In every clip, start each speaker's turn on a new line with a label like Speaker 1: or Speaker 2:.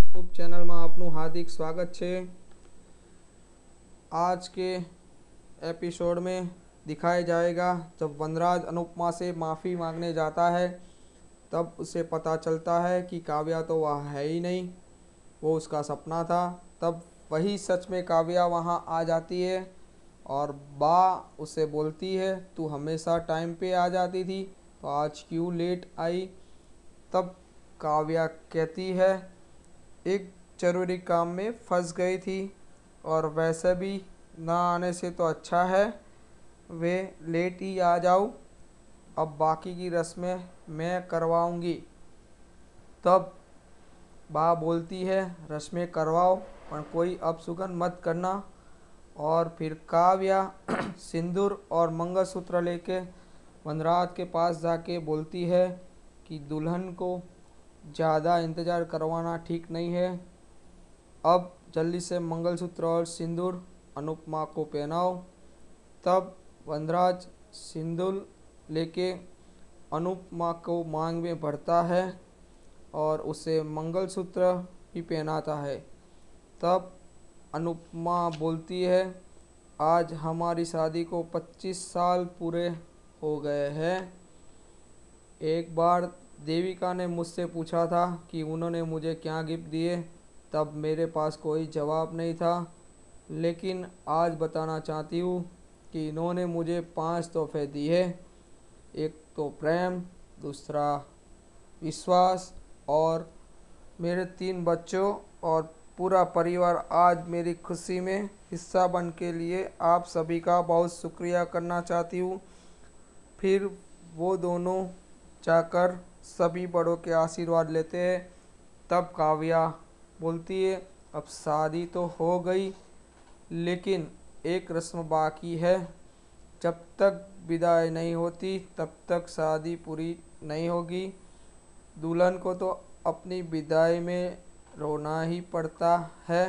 Speaker 1: YouTube channel में आपનું हार्दिक स्वागत છે। आज के एपिसोड में दिखाया जाएगा जब वनराज अनुपमा से माफ़ी मांगने जाता है तब उसे पता चलता है कि काव्या तो वह है ही नहीं, वो उसका सपना था। तब वही सच में काव्या वहाँ आ जाती है और बा उसे बोलती है तू हमेशा टाइम पे आ जाती थी तो आज क्यों लेट आई। तब काव्या कहती है एक ज़रूरी काम में फंस गई थी और वैसे भी ना आने से तो अच्छा है वे लेट ही आ जाऊँ, अब बाकी की रस्में मैं करवाऊँगी। तब बा बोलती है रस्में करवाओ पर कोई अपशगुन मत करना। और फिर काव्या सिंदूर और मंगलसूत्र लेके वनराज के पास जाके बोलती है कि दुल्हन को ज़्यादा इंतज़ार करवाना ठीक नहीं है, अब जल्दी से मंगलसूत्र और सिंदूर अनुपमा को पहनाओ। तब वनराज सिंदूर लेके अनुपमा को मांग में भरता है और उसे मंगलसूत्र भी पहनाता है। तब अनुपमा बोलती है आज हमारी शादी को 25 साल पूरे हो गए हैं। एक बार देविका ने मुझसे पूछा था कि उन्होंने मुझे क्या गिफ्ट दिए, तब मेरे पास कोई जवाब नहीं था, लेकिन आज बताना चाहती हूँ कि इन्होंने मुझे 5 तोहफे दिए। एक तो प्रेम, दूसरा विश्वास और मेरे 3 बच्चों और पूरा परिवार आज मेरी खुशी में हिस्सा बन के लिए आप सभी का बहुत शुक्रिया करना चाहती हूँ। फिर वो दोनों जाकर सभी बड़ों के आशीर्वाद लेते हैं। तब काव्या बोलती है अब शादी तो हो गई लेकिन एक रस्म बाकी है, जब तक विदाई नहीं होती तब तक शादी पूरी नहीं होगी। दुल्हन को तो अपनी विदाई में रोना ही पड़ता है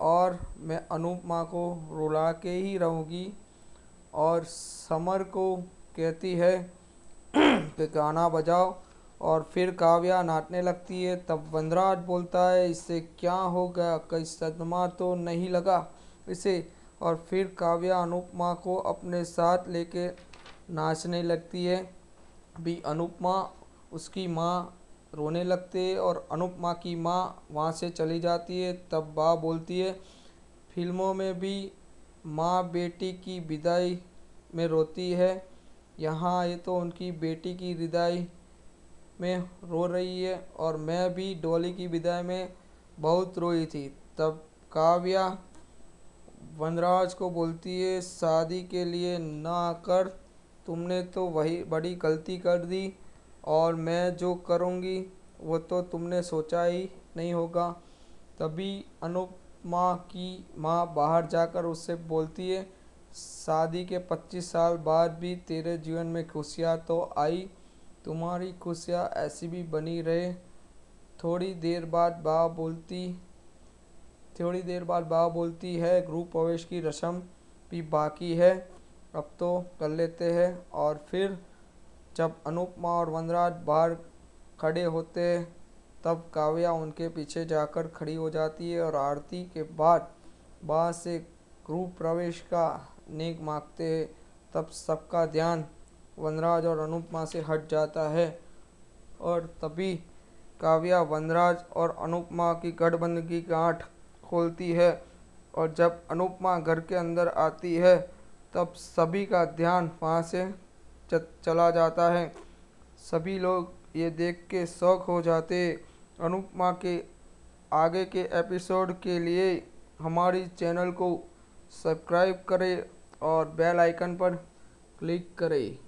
Speaker 1: और मैं अनुपमा को रुला के ही रहूँगी। और समर को कहती है कि गाना बजाओ और फिर काव्या नाचने लगती है। तब वनराज बोलता है इससे क्या हो गया, कहीं सदमा तो नहीं लगा इसे। और फिर काव्या अनुपमा को अपने साथ लेके नाचने लगती है। भी अनुपमा उसकी माँ रोने लगते है और अनुपमा की माँ वहाँ से चली जाती है। तब बा बोलती है फिल्मों में भी माँ बेटी की विदाई में रोती है, यहाँ ये तो उनकी बेटी की विदाई में रो रही है और मैं भी डॉली की विदाई में बहुत रोई थी। तब काव्या वनराज को बोलती है शादी के लिए ना कर, तुमने तो वही बड़ी गलती कर दी और मैं जो करूँगी वो तो तुमने सोचा ही नहीं होगा। तभी अनुपमा की माँ बाहर जाकर उससे बोलती है शादी के 25 साल बाद भी तेरे जीवन में खुशियाँ तो आई, तुम्हारी खुशियाँ ऐसी भी बनी रहे। थोड़ी देर बाद बा बोलती है गृह प्रवेश की रस्म भी बाकी है, अब तो कर लेते हैं। और फिर जब अनुपमा और वनराज बाहर खड़े होते हैं तब काव्या उनके पीछे जाकर खड़ी हो जाती है और आरती के बाद बाहर से गृह प्रवेश का नेक मांगते हैं। तब सबका ध्यान वनराज और अनुपमा से हट जाता है और तभी काव्या वनराज और अनुपमा की गठबंधन की गांठ खोलती है। और जब अनुपमा घर के अंदर आती है तब सभी का ध्यान वहाँ से चला जाता है। सभी लोग ये देख के शौक हो जाते। अनुपमा के आगे के एपिसोड के लिए हमारी चैनल को सब्सक्राइब करें और बेल आइकन पर क्लिक करें।